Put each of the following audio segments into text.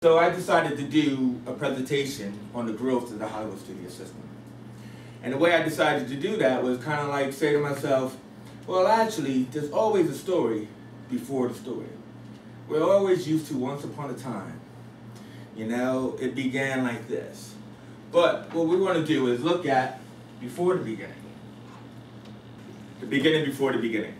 So I decided to do a presentation on the growth of the Hollywood studio system. And the way I decided to do that was kind of like say to myself, well, actually, there's always a story before the story. We're always used to once upon a time. You know, it began like this. But what we want to do is look at before the beginning. The beginning before the beginning.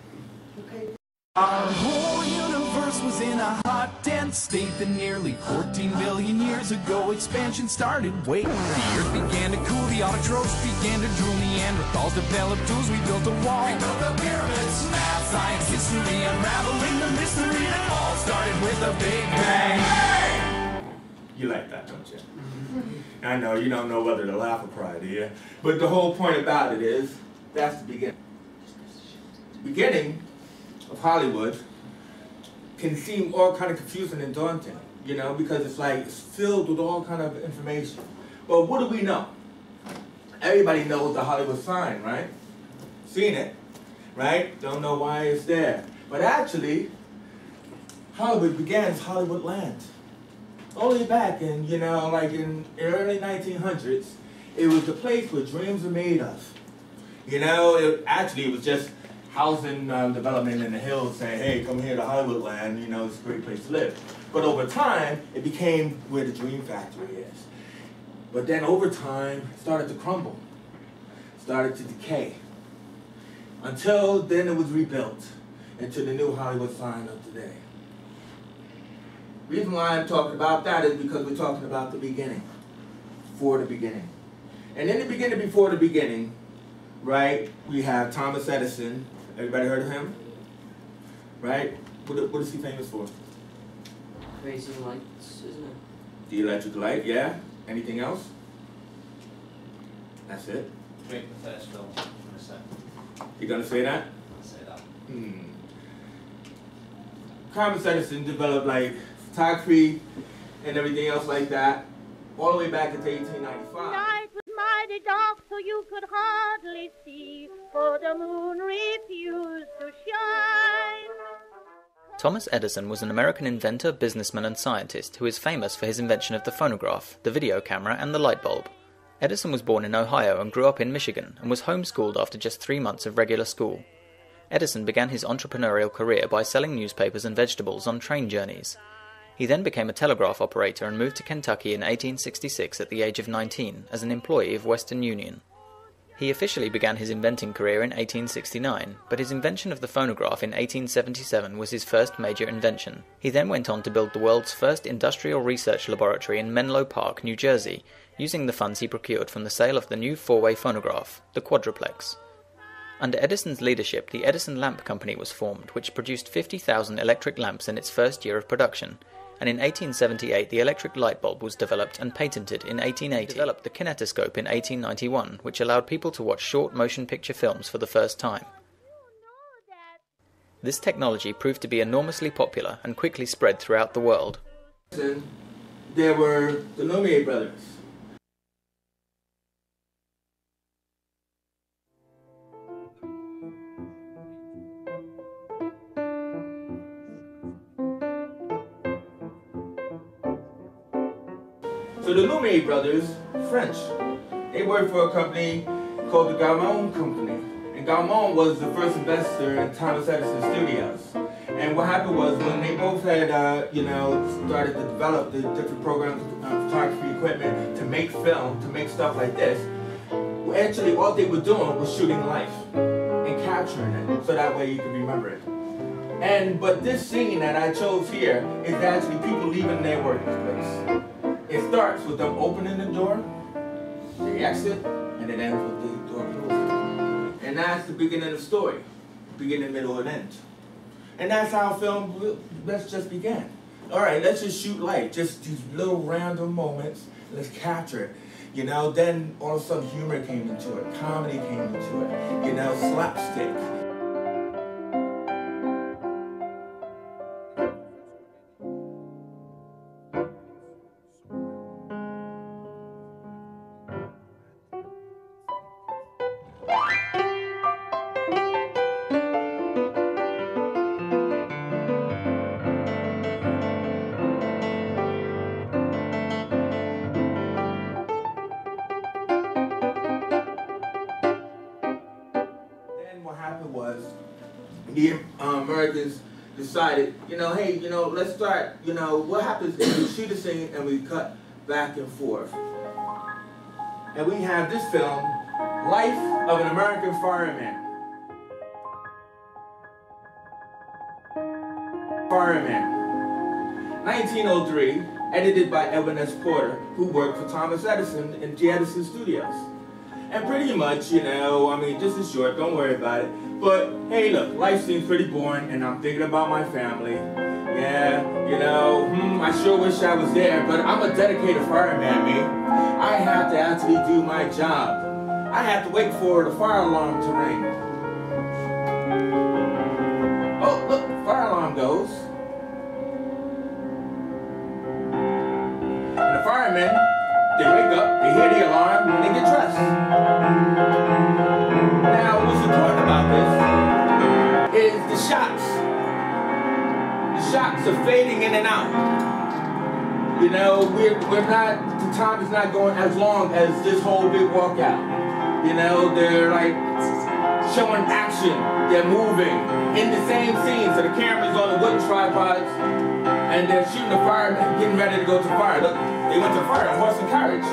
Okay. Our whole universe was in a hot, dense state that nearly 14 billion years ago expansion started. Wait, the earth began to cool, the autotrophs began to drool, Neanderthals developed tools, we built a wall. We built the pyramids, math, science, history, unraveling the mystery that all started with a big bang. Hey! You like that, don't you? I know, you don't know whether to laugh or cry, do you? But the whole point about it is, that's the beginning. Beginning of Hollywood can seem all kind of confusing and daunting, you know, because it's like it's filled with all kind of information. But what do we know? Everybody knows the Hollywood sign, right? Seen it, right? Don't know why it's there. But actually, Hollywood began as Hollywood Land. All the way back in, you know, like in the early 1900s, it was the place where dreams were made of. You know, it was just housing development in the hills saying, hey, come here to Hollywood Land, you know, it's a great place to live. But over time, it became where the dream factory is. But then over time, it started to crumble, started to decay. Until then it was rebuilt into the new Hollywood sign of today. The reason why I'm talking about that is because we're talking about the beginning, before the beginning. And in the beginning, before the beginning, right, we have Thomas Edison. Everybody heard of him? Right? What is he famous for? Creating lights, isn't it? The electric light, yeah. Anything else? That's it. Make the first film, I'm going to say. You gonna say that? I'll say that. Thomas Edison developed like photography and everything else like that all the way back into 1895. Night was mighty dark, so you could hardly see, for the moon refused to shine. Thomas Edison was an American inventor, businessman and scientist who is famous for his invention of the phonograph, the video camera and the light bulb. Edison was born in Ohio and grew up in Michigan and was homeschooled after just 3 months of regular school. Edison began his entrepreneurial career by selling newspapers and vegetables on train journeys. He then became a telegraph operator and moved to Kentucky in 1866 at the age of 19 as an employee of Western Union. He officially began his inventing career in 1869, but his invention of the phonograph in 1877 was his first major invention. He then went on to build the world's first industrial research laboratory in Menlo Park, New Jersey, using the funds he procured from the sale of the new four-way phonograph, the quadruplex. Under Edison's leadership, the Edison Lamp Company was formed, which produced 50,000 electric lamps in its first year of production, and in 1878 the electric light bulb was developed and patented in 1880. He developed the kinetoscope in 1891, which allowed people to watch short motion picture films for the first time. This technology proved to be enormously popular and quickly spread throughout the world. There were the Lumiere Brothers. So the Lumiere Brothers, French, they worked for a company called the Gaumont Company. And Gaumont was the first investor in Thomas Edison Studios. And what happened was when they both had, started to develop the different programs of photography equipment to make film, to make stuff like this, actually all they were doing was shooting life and capturing it so that way you could remember it. But this scene that I chose here is actually people leaving their workplace. It starts with them opening the door, they exit, and it ends with the door closing. And that's the beginning of the story, beginning, middle, and end. And that's how film just began. All right, let's just shoot light, just these little random moments, let's capture it. You know, then all of a sudden humor came into it, comedy came into it, you know, slapstick. the Americans decided, hey, let's start, what happens if we shoot a scene and we cut back and forth? And we have this film, Life of an American Fireman. Fireman, 1903, edited by Edwin S. Porter, who worked for Thomas Edison in the Edison studios. And pretty much, this is short, don't worry about it. But hey, look, life seems pretty boring, and I'm thinking about my family. Yeah, I sure wish I was there, but I'm a dedicated fireman, me. I have to actually do my job. I have to wait for the fire alarm to ring. Oh, look, fire alarm goes. And the firemen, they wake up, they hear the alarm, and they get dressed. Now, what's important about this is the shots. The shots are fading in and out. We're not, the time is not going as long as this whole big walkout. They're like showing action, they're moving in the same scene. So the camera's on the wooden tripods, and they're shooting the firemen, getting ready to go to fire. Look, they went to fire on horse and carriage.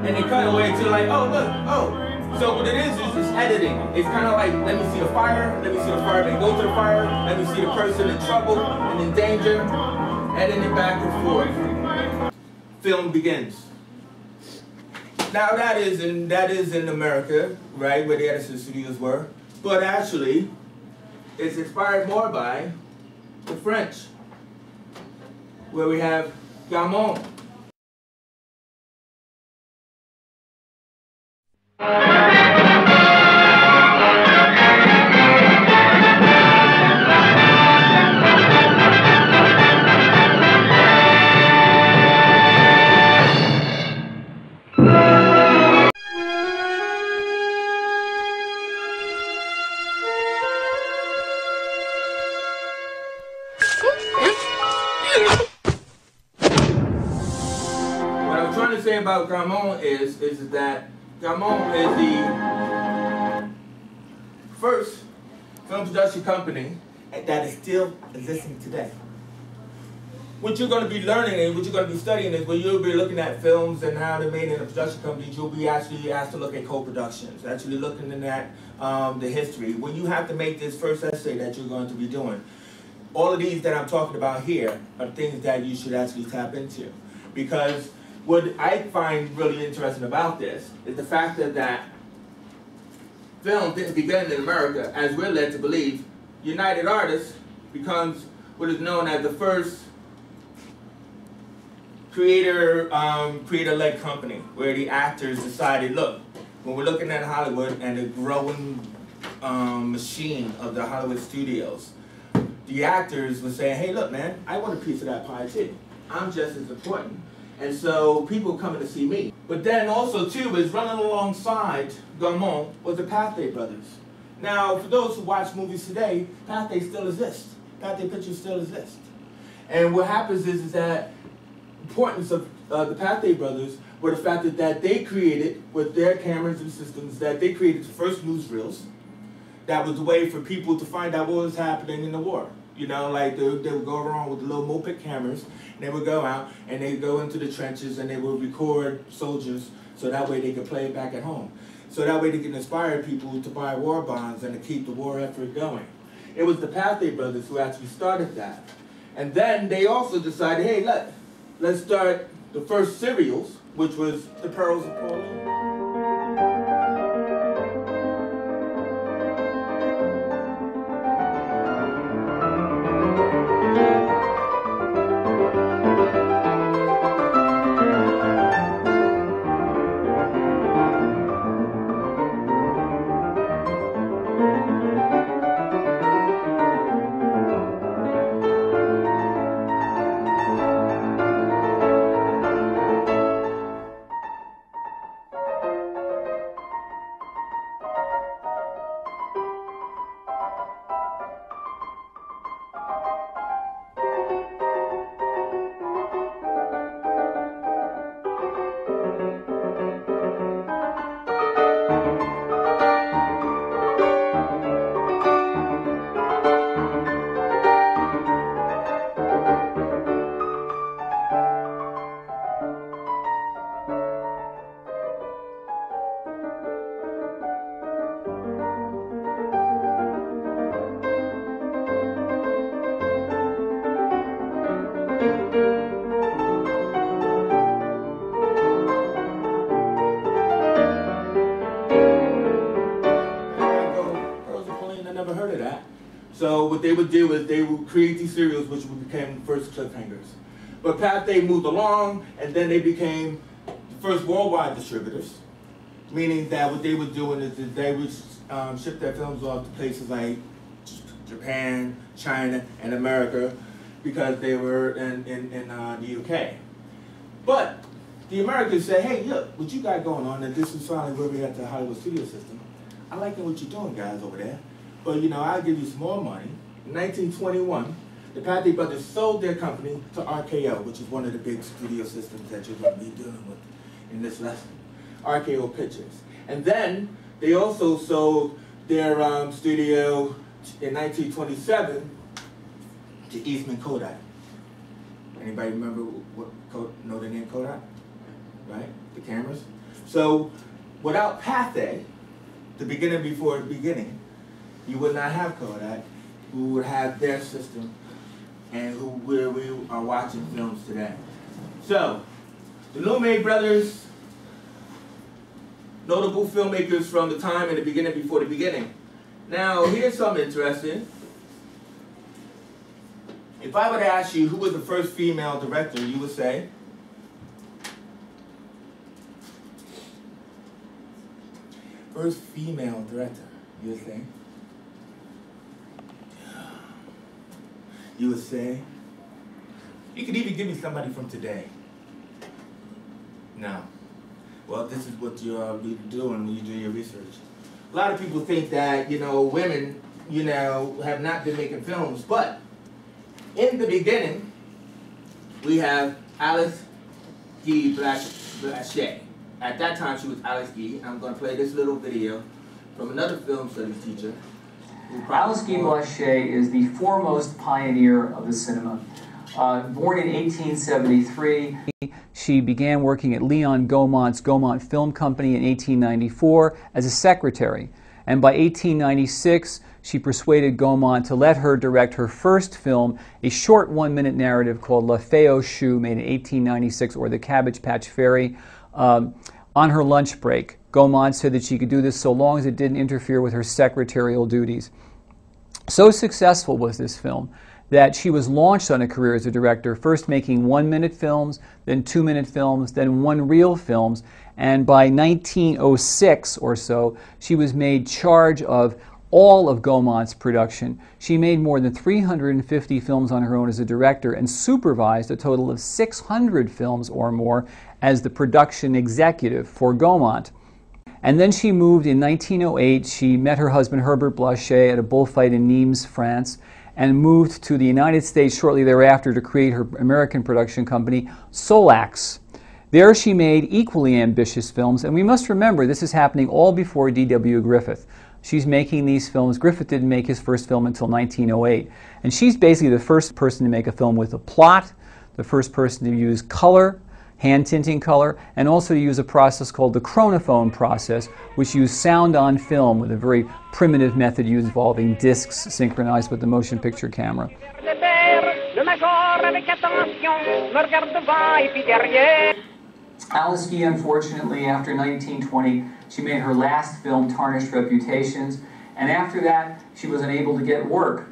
And they cut away to like, oh look, oh. So what it is it's editing. It's kind of like, let me see the fire, let me see the fireman go to the fire, let me see the person in trouble and in danger, editing it back and forth. Film begins. Now that is in America, right, where the Edison studios were, but actually it's inspired more by the French, where we have Gaumont. About Gaumont is that Gaumont is the first film production company that is still existing today. What you're going to be learning and what you're going to be studying is when you'll be looking at films and how they're made in a production company, you'll be actually asked to look at co-productions, actually looking at the history. When you have to make this first essay that you're going to be doing, all of these that I'm talking about here are things that you should actually tap into. Because what I find really interesting about this is the fact that film didn't begin in America, as we're led to believe. United Artists becomes what is known as the first creator-led company, where the actors decided, look, when we're looking at Hollywood and the growing machine of the Hollywood studios, the actors were saying, hey, look, man, I want a piece of that pie too. I'm just as important. And so people coming to see me. But then also too is running alongside Gaumont was the Pathé Brothers. Now, for those who watch movies today, Pathé still exists. Pathé Pictures still exist. And what happens is that importance of the Pathé Brothers were the fact that they created, with their cameras and systems, that they created the first newsreels. That was the way for people to find out what was happening in the war. Like they would go around with the little moped cameras, and they would go out and they'd go into the trenches and they would record soldiers so that way they could play it back at home. So that way they can inspire people to buy war bonds and to keep the war effort going. It was the Pathé Brothers who actually started that. And then they also decided, hey, let's start the first serials, which was The Perils of Pauline. So what they would do is they would create these serials which became first cliffhangers. But Pathé moved along, and then they became the first worldwide distributors, meaning that what they were doing is that they would ship their films off to places like Japan, China, and America, because they were in the UK. But the Americans say, hey, look, what you got going on, and this is finally where we at the Hollywood studio system. I like what you're doing, guys, over there. But, you know, I'll give you some more money. In 1921, the Pathé Brothers sold their company to RKO, which is one of the big studio systems that you're going to be dealing with in this lesson. RKO Pictures. And then they also sold their studio in 1927 to Eastman Kodak. Anybody remember know the name Kodak? Right? The cameras. So without Pathé, the beginning before the beginning, you would not have Kodak, who would have their system, and where we are watching films today. So, the Lumiere Brothers, notable filmmakers from the time in the beginning before the beginning. Now, here's something interesting. If I were to ask you who was the first female director, you would say? First female director, you would say? You would say? You could even give me somebody from today. No. Well, this is what you'll be doing when you do your research. A lot of people think that, you know, women, you know, have not been making films, but in the beginning, we have Alice Guy Blanchet. At that time, she was Alice Guy. I'm going to play this little video from another film studies teacher. Alice Guy Blanchet is the foremost pioneer of the cinema. Born in 1873, she began working at Leon Gaumont's Gaumont Film Company in 1894 as a secretary. And by 1896, she persuaded Gaumont to let her direct her first film, a short one-minute narrative called La Fée aux Choux, made in 1896, or The Cabbage Patch Fairy, on her lunch break. Gaumont said that she could do this so long as it didn't interfere with her secretarial duties. So successful was this film that she was launched on a career as a director, first making 1-minute films, then 2-minute films, then one-reel films, and by 1906 or so, she was made charge of all of Gaumont's production. She made more than 350 films on her own as a director and supervised a total of 600 films or more as the production executive for Gaumont. And then she moved in 1908. She met her husband Herbert Blanchet at a bullfight in Nimes, France, and moved to the United States shortly thereafter to create her American production company, Solax. There she made equally ambitious films, and we must remember this is happening all before D.W. Griffith. She's making these films. Griffith didn't make his first film until 1908. And she's basically the first person to make a film with a plot, the first person to use color, hand tinting color, and also to use a process called the chronophone process, which used sound on film with a very primitive method involving discs synchronized with the motion picture camera. Alice Guy, unfortunately, after 1920, she made her last film, Tarnished Reputations, and after that, she was unable to get work.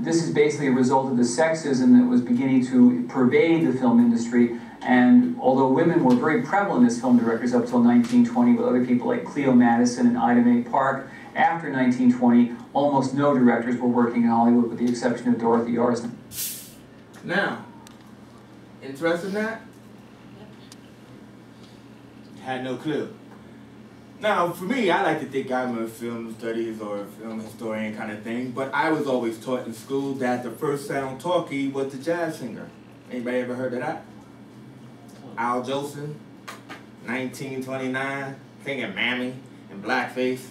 This is basically a result of the sexism that was beginning to pervade the film industry. And although women were very prevalent as film directors up till 1920 with other people like Cleo Madison and Ida Mae Park, after 1920, almost no directors were working in Hollywood with the exception of Dorothy Yarsman. Now, interested in that? Had no clue. Now, for me, I like to think I'm a film studies or a film historian kind of thing, but I was always taught in school that the first sound talkie was the jazz singer. Anybody ever heard of that? Al Jolson, 1929, singing Mammy in blackface.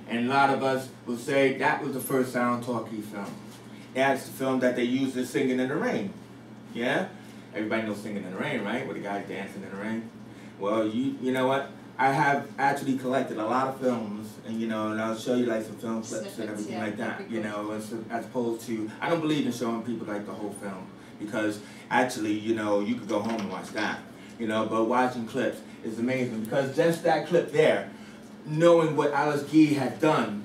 And a lot of us will say that was the first sound talkie film. That's the film that they used as Singing in the Rain. Yeah? Everybody knows Singing in the Rain, right? Where the guy's dancing in the rain. Well, you know what? I have actually collected a lot of films, and and I'll show you like some film clips and everything like that, as opposed to, I don't believe in showing people like the whole film, because actually, you could go home and watch that, but watching clips is amazing, because just that clip there, knowing what Alice Guy had done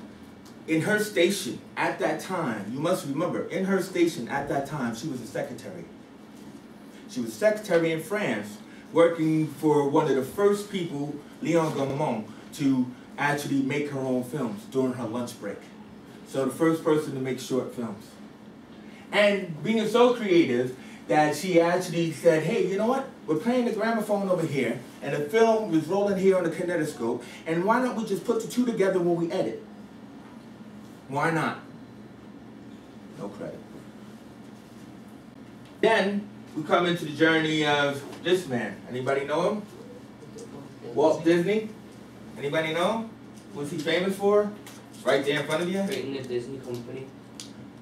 in her station at that time, you must remember, in her station at that time, she was a secretary. She was secretary in France, working for one of the first people, Leon Gaumont, to actually make her own films during her lunch break. So the first person to make short films. And being so creative that she actually said, hey, you know what? We're playing the gramophone over here, and the film is rolling here on the kinetoscope, and why don't we just put the two together when we edit? Why not? No credit. Then we come into the journey of this man. Anybody know him? Walt Disney? Anybody know him? What's he famous for? It's right there in front of you. Creating the Disney company.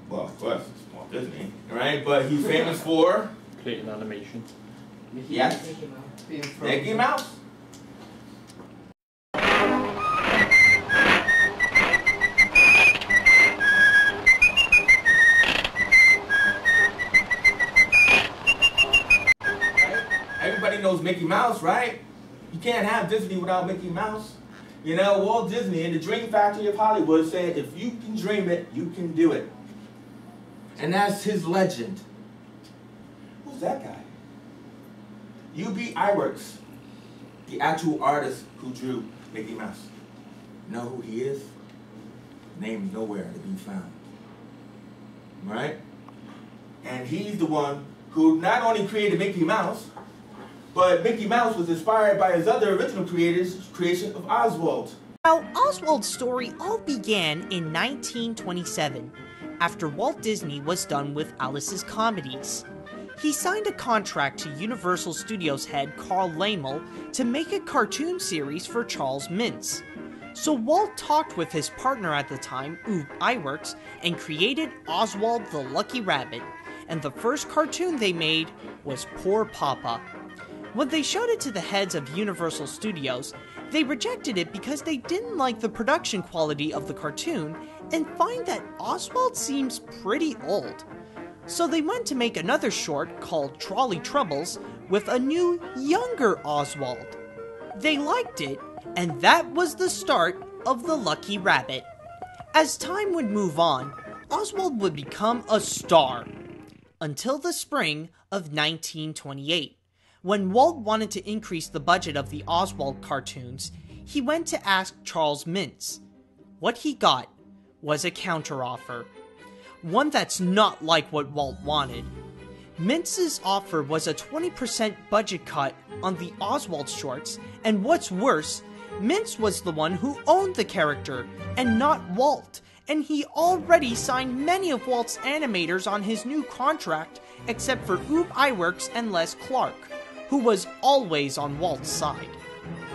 Well, of course, it's Walt Disney, right? But he's famous for creating animation. Yes, Mickey Mouse. Everybody knows Mickey Mouse, right? You can't have Disney without Mickey Mouse. You know, Walt Disney in the Dream Factory of Hollywood said, if you can dream it, you can do it. And that's his legend. Who's that guy? U.B. Iwerks, the actual artist who drew Mickey Mouse. Know who he is? Name nowhere to be found. Right? And he's the one who not only created Mickey Mouse, but Mickey Mouse was inspired by his other original creation of Oswald. Now, Oswald's story all began in 1927, after Walt Disney was done with Alice's comedies. He signed a contract to Universal Studios head Carl Laemmle to make a cartoon series for Charles Mintz. So Walt talked with his partner at the time, U.B. Iwerks, and created Oswald the Lucky Rabbit, and the first cartoon they made was Poor Papa. When they showed it to the heads of Universal Studios, they rejected it because they didn't like the production quality of the cartoon and find that Oswald seems pretty old. So they went to make another short called Trolley Troubles with a new, younger Oswald. They liked it, and that was the start of the Lucky Rabbit. As time would move on, Oswald would become a star. Until the spring of 1928. When Walt wanted to increase the budget of the Oswald cartoons, he went to ask Charles Mintz. What he got was a counteroffer. One that's not like what Walt wanted. Mintz's offer was a 20% budget cut on the Oswald shorts, and what's worse, Mintz was the one who owned the character, and not Walt, and he already signed many of Walt's animators on his new contract, except for U.B. Iwerks and Les Clark, who was always on Walt's side.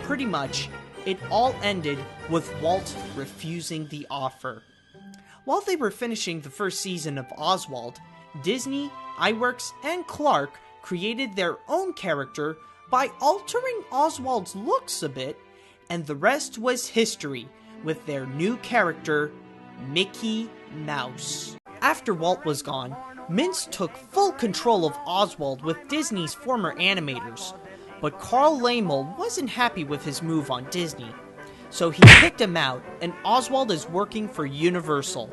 Pretty much, it all ended with Walt refusing the offer. While they were finishing the first season of Oswald, Disney, Iwerks, and Clark created their own character by altering Oswald's looks a bit, and the rest was history with their new character, Mickey Mouse. After Walt was gone, Mintz took full control of Oswald with Disney's former animators, but Carl Laemmle wasn't happy with his move on Disney, so he kicked him out, and Oswald is working for Universal.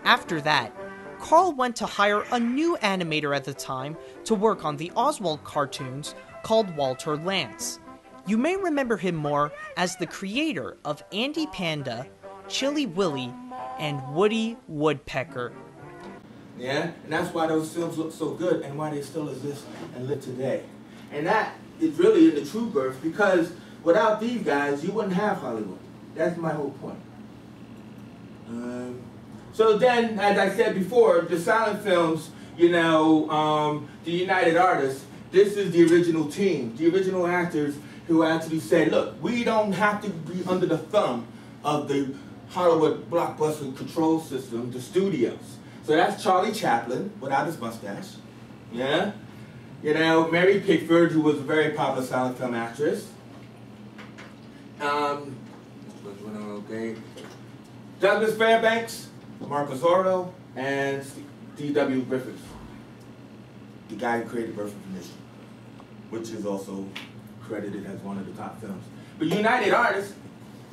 After that, Carl went to hire a new animator at the time to work on the Oswald cartoons called Walter Lantz. You may remember him more as the creator of Andy Panda, Chilly Willy, and Woody Woodpecker. Yeah, and that's why those films look so good and why they still exist and live today. And that is really in the true birth, because without these guys, you wouldn't have Hollywood. That's my whole point. So then, as I said before, the silent films, you know, the United Artists, this is the original team, the original actors who actually said, look, we don't have to be under the thumb of the Hollywood blockbuster control system, the studios. So that's Charlie Chaplin, without his mustache, yeah? You know, Mary Pickford, who was a very popular silent film actress. Okay. Douglas Fairbanks, Marcus Oro, and D.W. Griffith, the guy who created Birth of a Nation, which is also credited as one of the top films. But United Artists,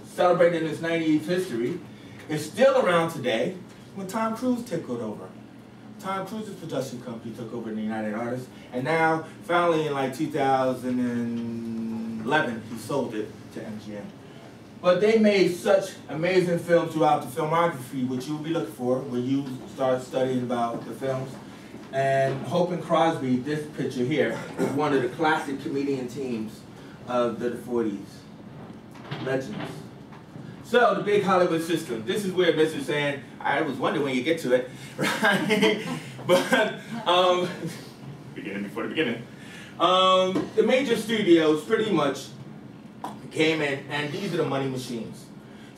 celebrating its 98th history, It's still around today when Tom Cruise took it over. Tom Cruise's production company took over the United Artists, and now, finally in like 2011, he sold it to MGM. But they made such amazing films throughout the filmography, which you'll be looking for when you start studying about the films. And Hope and Crosby, this picture here, is one of the classic comedian teams of the 40s. Legends. So, the big Hollywood system. This is where Mr. saying, I was wondering when you get to it, right? But, beginning before the beginning. The major studios pretty much came in, and these are the money machines.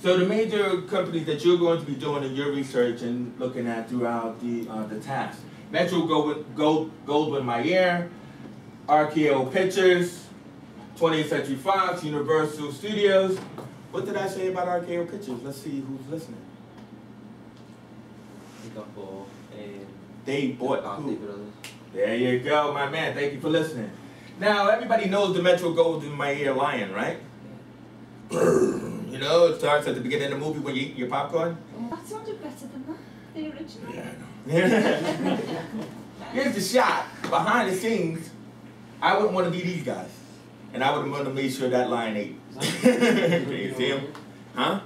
So the major companies that you're going to be doing in your research and looking at throughout the task. Metro-Goldwyn-Mayer, RKO Pictures, 20th Century Fox, Universal Studios. What did I say about RKO Pictures? Let's see who's listening. They bought who? There you go, my man. Thank you for listening. Now, everybody knows the Metro-Goldwyn-Mayer lion, right? You know, it starts at the beginning of the movie when you eat your popcorn. That sounded better than that, the original. Yeah, I know. Here's the shot. Behind the scenes, I wouldn't want to be these guys. And I would want to make sure that lion ate. Can you see him? Huh?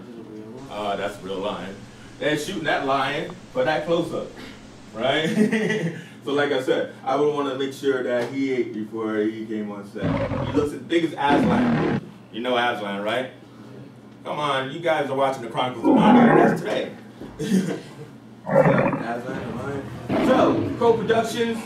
Oh, that's a real lion. They're shooting that lion for that close-up, right? So like I said, I would want to make sure that he ate before he came on set. He looks as big as Aslan. You know Aslan, right? Come on, you guys are watching the Chronicles of Narnia. That's today. Aslan, the lion. So, co-productions.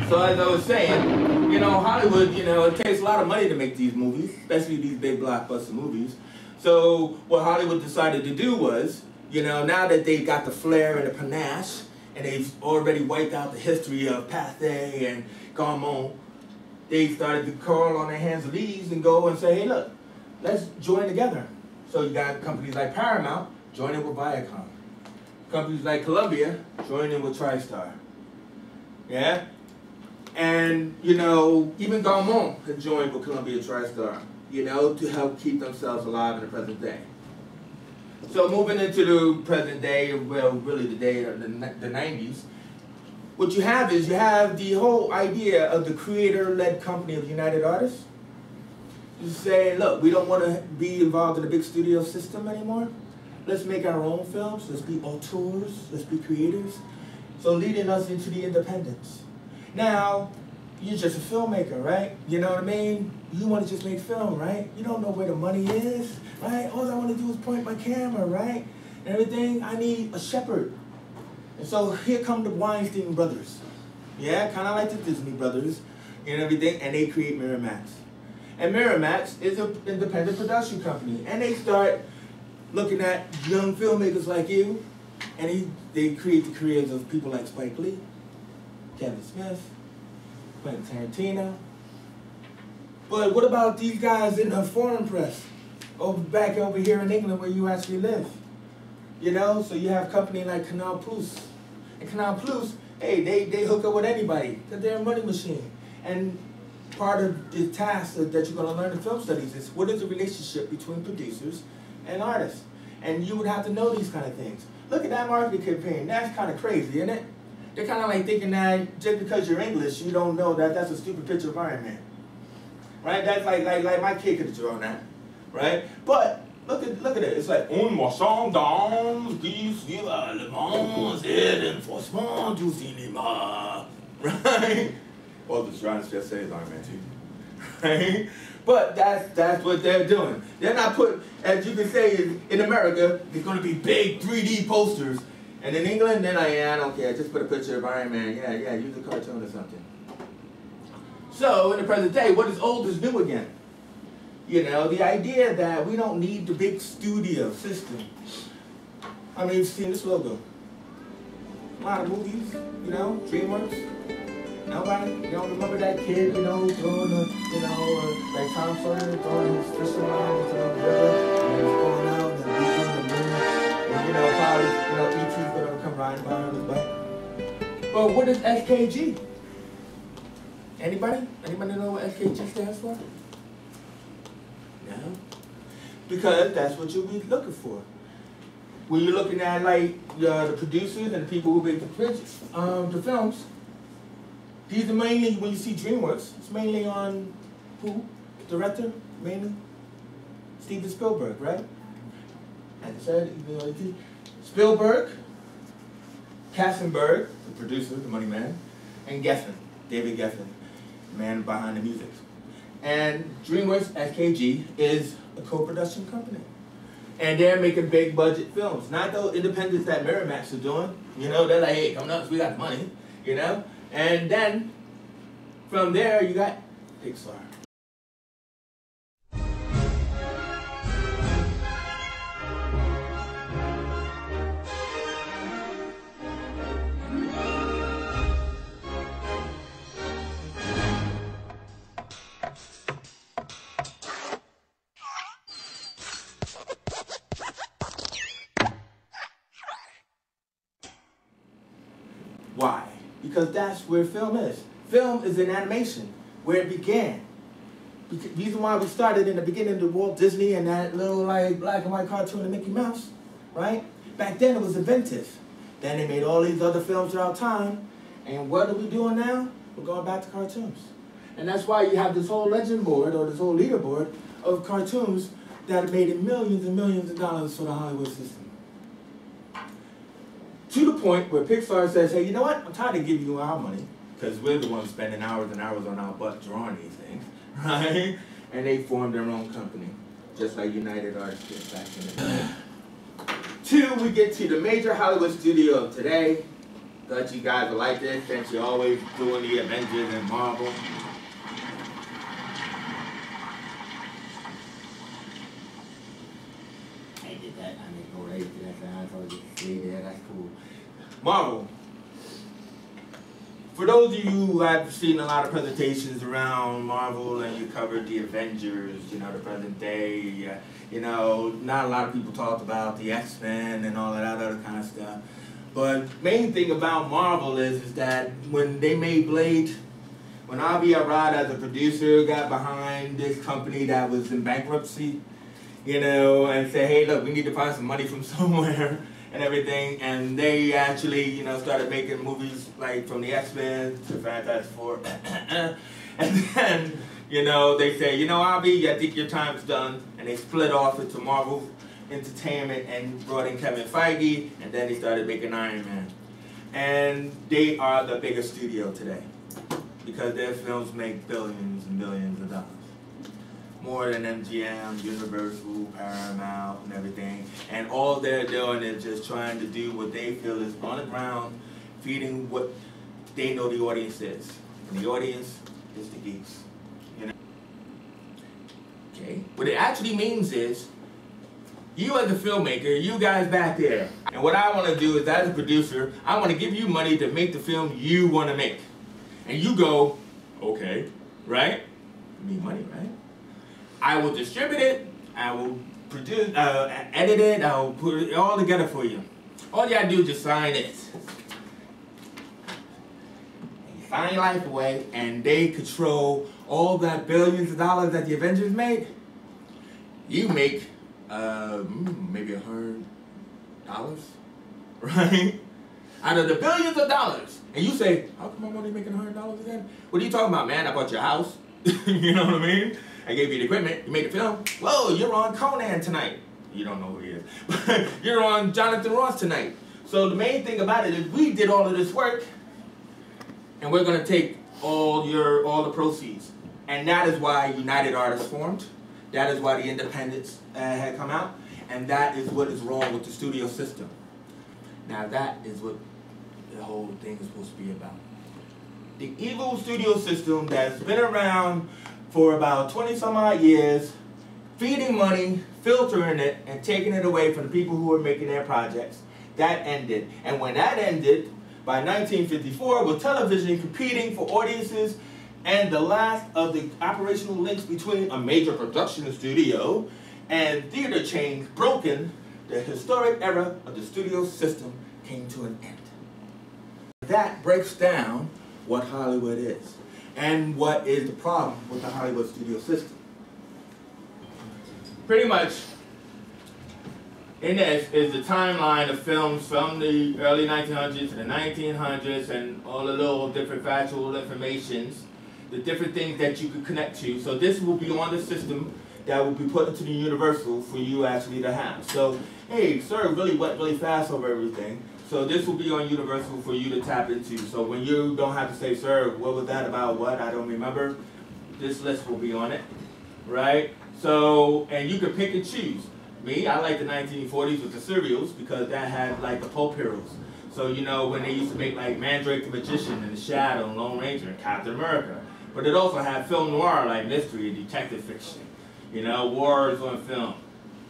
So as I was saying, you know, Hollywood, you know, it takes a lot of money to make these movies, especially these big blockbuster movies. So what Hollywood decided to do was, you know, now that they've got the flair and the panache, and they've already wiped out the history of Pathé and Gaumont, they started to crawl on their hands and knees and go and say, hey, look, let's join together. So you got companies like Paramount joining with Viacom. Companies like Columbia joining with TriStar. Yeah? And, you know, even Gaumont had joined with Columbia TriStar, you know, to help keep themselves alive in the present day. So moving into the present day, well, really the day of the 90s, what you have is you have the whole idea of the creator-led company of United Artists. You say, look, we don't want to be involved in the big studio system anymore. Let's make our own films. Let's be auteurs. Let's be creators. So leading us into the independence. Now, you're just a filmmaker, right? You know what I mean? You want to just make film, right? You don't know where the money is, right? All I want to do is point my camera, right? And everything, I need a shepherd. And so here come the Weinstein brothers. Yeah, kind of like the Disney brothers and everything, and they create Miramax. And Miramax is an independent production company. And they start looking at young filmmakers like you, and they create the careers of people like Spike Lee, Kevin Smith, Quentin Tarantino. But what about these guys in the foreign press? Back over here in England where you actually live. You know, so you have a company like Canal Plus. And Canal Plus, hey, they hook up with anybody because they're a money machine. And part of the task that you're going to learn in film studies is what is the relationship between producers and artists? And you would have to know these kind of things. Look at that marketing campaign. That's kind of crazy, isn't it? They're kind of like thinking that just because you're English, you don't know that that's a stupid picture of Iron Man. Right? That's like my kid could have drawn that. Right? But look at it. It's like, un marchand dans qui suit le monde et l'enforcement du cinéma. Right? Well, the John's just says Iron Man too. Right? But that's what they're doing. They're not putting, as you can say, in America, it's going to be big 3D posters. And in England, then I don't care. Just put a picture of Iron Man. Yeah, use a cartoon or something. So, in the present day, what is old is new again. You know, the idea that we don't need the big studio system. I mean, you've seen this logo. A lot of movies, you know, DreamWorks. Nobody, you don't remember that kid, you know, throwing the, you know, like Tom Sawyer throwing his fishing line into the river, and he's going out and beating the moon, and you know, probably, you know, E.T.'s gonna come riding by on his bike. But what is SKG? Anybody? Anybody know what SKG stands for? No? Because that's what you'll be looking for. when you're looking at like the producers and the people who make the films, these are mainly, when you see DreamWorks, it's mainly on who? Director, mainly? Steven Spielberg, right? As I said, you know, Spielberg, Katzenberg, the producer, the money man, and Geffen, David Geffen, the man behind the music. And DreamWorks, SKG, is a co-production company. And they're making big budget films. Not those independents that Miramax are doing. You know, they're like, hey, come nuts, we got the money. You know? And then, from there, you got Pixar. Why? Because that's where film is. Film is in animation, where it began. The reason why we started in the beginning with Walt Disney and that little like black and white cartoon of Mickey Mouse, right? Back then it was inventive. Then they made all these other films throughout time, and what are we doing now? We're going back to cartoons. And that's why you have this whole legend board, or this whole leaderboard, of cartoons that made it millions and millions of dollars for the Hollywood system. To the point where Pixar says, hey, you know what? I'm tired of giving you our money, because we're the ones spending hours and hours on our butt drawing these things, right? And they formed their own company, just like United Artists did back in the day. Two, we get to the major Hollywood studio of today. Thought you guys would like this, since you're always doing the Avengers and Marvel. I did that. I didn't go right to that. I told you to stay there. That's cool. Marvel. For those of you who have seen a lot of presentations around Marvel and you covered the Avengers, you know, the present day, you know, not a lot of people talked about the X-Men and all that other kind of stuff. But main thing about Marvel is that when they made Blade, when Avi Arad as a producer got behind this company that was in bankruptcy, you know, and said, hey, look, we need to find some money from somewhere and everything, and they actually, you know, started making movies like from the X-Men to Fantastic Four, and then, you know, they say, you know, Avi, I think your time's done, and they split off into Marvel Entertainment and brought in Kevin Feige, and then they started making Iron Man. And they are the biggest studio today, because their films make billions and billions of dollars. More than MGM, Universal, Paramount, and everything. And all they're doing is just trying to do what they feel is on the ground, feeding what they know the audience is. And the audience is the geeks. You know? Okay? What it actually means is, you as a filmmaker, you guys back there, and what I want to do is, as a producer, I want to give you money to make the film you want to make. And you go, okay, right? You need money, right? I will distribute it, I will produce, edit it, I will put it all together for you. All you gotta do is just sign it. You sign your life away, and they control all that billions of dollars that the Avengers made. You make maybe $100, right? Out of the billions of dollars. And you say, how come I'm only making $100 again? What are you talking about, man? I bought your house. You know what I mean? I gave you the equipment, you made the film. Whoa, you're on Conan tonight. You don't know who he is. But you're on Jonathan Ross tonight. So the main thing about it is we did all of this work, and we're gonna take all the proceeds. And that is why United Artists formed. That is why the independents had come out. And that is what is wrong with the studio system. Now that is what the whole thing is supposed to be about. The evil studio system that's been around for about 20 some odd years, feeding money, filtering it, and taking it away from the people who are making their projects. That ended. And when that ended, by 1954, with television competing for audiences and the last of the operational links between a major production studio and theater chains broken, the historic era of the studio system came to an end. That breaks down what Hollywood is and what is the problem with the Hollywood studio system. Pretty much, in this is the timeline of films from the early 1900s to the 1900s and all the little different factual informations, the different things that you could connect to. So this will be on the system that will be put into the Universal for you actually to have. So, hey, sir, really went really fast over everything. So this will be on Universal for you to tap into. So when you don't have to say, sir, what was that about what? I don't remember. This list will be on it, right? So, and you can pick and choose. Me, I like the 1940s with the serials because that had like the pulp heroes. So, you know, when they used to make like Mandrake the Magician and The Shadow and Lone Ranger and Captain America. But it also had film noir like mystery and detective fiction. You know, wars on film.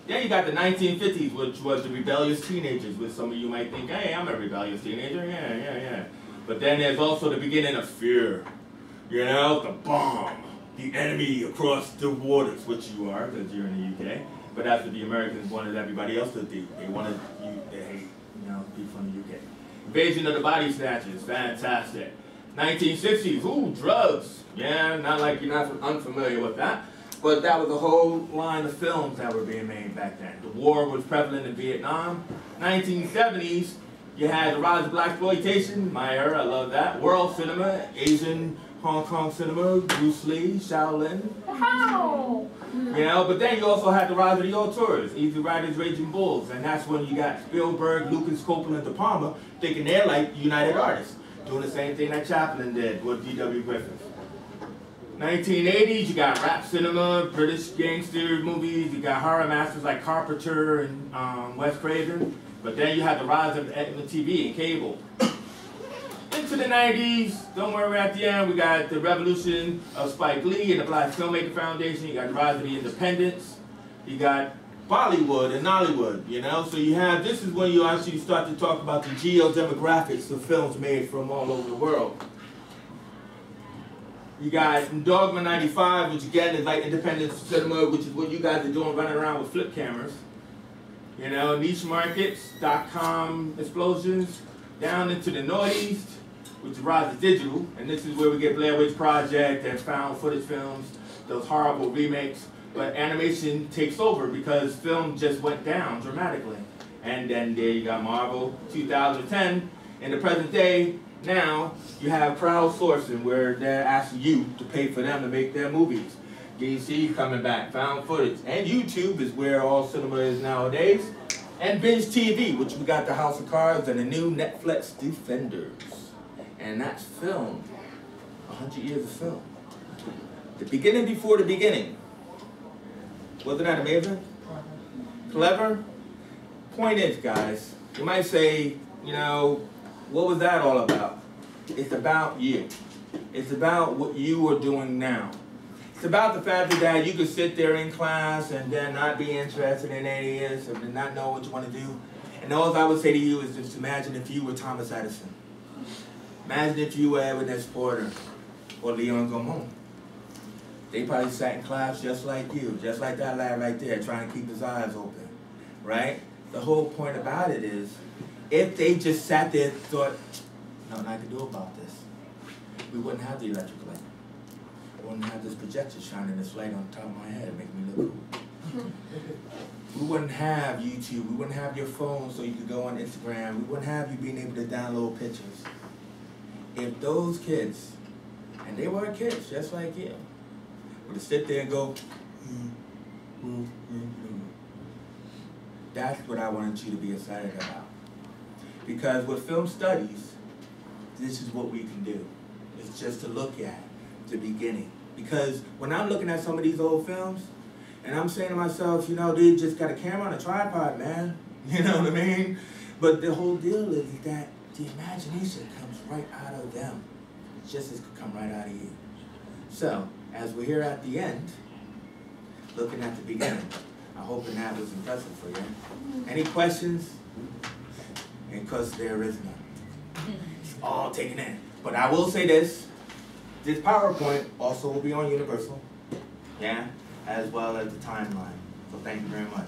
Then you got the 1950s, which was the rebellious teenagers, which some of you might think, hey, I'm a rebellious teenager, yeah. But then there's also the beginning of fear. You know, the bomb, the enemy across the waters, which you are, because you're in the UK. But that's what the Americans wanted everybody else to do. They wanted you to hate, you know, people from the UK. Invasion of the Body Snatchers, fantastic. 1960s, ooh, drugs. Yeah, not like you're not unfamiliar with that. But that was a whole line of films that were being made back then. The war was prevalent in Vietnam. 1970s, you had the rise of blaxploitation, my era, I love that. World cinema, Asian, Hong Kong cinema, Bruce Lee, Shaolin. Wow! You know, but then you also had the rise of the auteurs, Easy Riders, Raging Bulls, and that's when you got Spielberg, Lucas, Coppola, and De Palma thinking they're like United Artists, doing the same thing that Chaplin did with D.W. Griffith. 1980s, you got rap cinema, British gangster movies, you got horror masters like Carpenter and Wes Craven, but then you had the rise of MTV and cable. Into the 90s, don't worry, we're at the end, we got the revolution of Spike Lee and the Black Filmmaker Foundation, you got the rise of the independents, you got Bollywood and Nollywood, you know, so you have, this is when you actually start to talk about the geo-demographics of films made from all over the world. You got Dogma 95, which again is like independent cinema, which is what you guys are doing, running around with flip cameras. You know, niche markets, .com explosions, down into the Northeast, which is rise of digital, and this is where we get Blair Witch Project and found footage films, those horrible remakes. But animation takes over because film just went down dramatically. And then there you got Marvel, 2010. In the present day, now you have crowdsourcing where they're asking you to pay for them to make their movies. DC coming back, found footage. And YouTube is where all cinema is nowadays. And binge TV, which we got the House of Cards and the new Netflix Defenders. And that's film. 100 years of film. The beginning before the beginning. Wasn't that amazing? Clever? Point is, guys, you might say, you know, what was that all about? It's about you. It's about what you are doing now. It's about the fact that you could sit there in class and then not be interested in any of this and not know what you want to do. And all I would say to you is just imagine if you were Thomas Edison. Imagine if you were Evidence Porter or Leon Gaumont. They probably sat in class just like you, just like that lad right there, trying to keep his eyes open, right? The whole point about it is, if they just sat there and thought, nothing I can do about this, we wouldn't have the electric light. We wouldn't have this projector shining this light on top of my head, making me look cool. We wouldn't have YouTube. We wouldn't have your phone so you could go on Instagram. We wouldn't have you being able to download pictures. If those kids, and they were kids just like you, would sit there and go, that's what I wanted you to be excited about. Because with film studies, this is what we can do. It's just to look at the beginning. Because when I'm looking at some of these old films, and I'm saying to myself, you know, they just got a camera on a tripod, man. You know what I mean? But the whole deal is that the imagination comes right out of them, just as it could come right out of you. So, as we're here at the end, looking at the beginning, I'm hoping that was impressive for you. Any questions? Because there is none. It's all taken in. But I will say this PowerPoint also will be on Universal, yeah, as well as the timeline. So thank you very much.